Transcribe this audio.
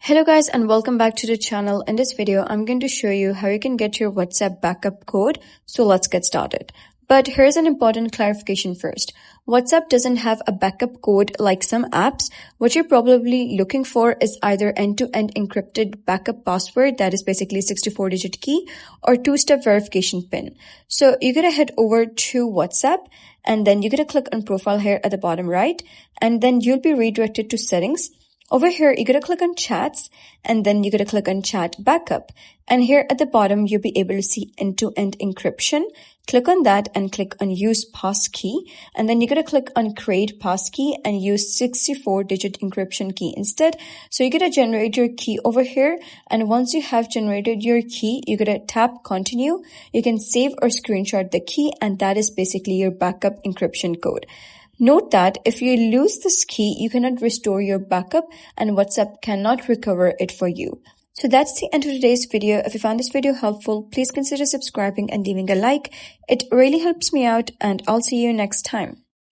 Hello guys and welcome back to the channel. In this video, I'm going to show you how you can get your WhatsApp backup code. So let's get started. But here's an important clarification first. WhatsApp doesn't have a backup code like some apps. What you're probably looking for is either end-to-end encrypted backup password, that is basically 64-digit key, or two-step verification PIN. So you're going to head over to WhatsApp and then you're going to click on profile here at the bottom right, and then you'll be redirected to settings. Over here, you're going to click on chats and then you're going to click on chat backup. And here at the bottom, you'll be able to see end-to-end encryption. Click on that and click on use passkey. And then you're going to click on create passkey and use 64-digit encryption key instead. So you're going to generate your key over here. And once you have generated your key, you're going to tap continue. You can save or screenshot the key, and that is basically your backup encryption code. Note that if you lose this key, you cannot restore your backup and WhatsApp cannot recover it for you. So that's the end of today's video. If you found this video helpful, please consider subscribing and leaving a like. It really helps me out, and I'll see you next time.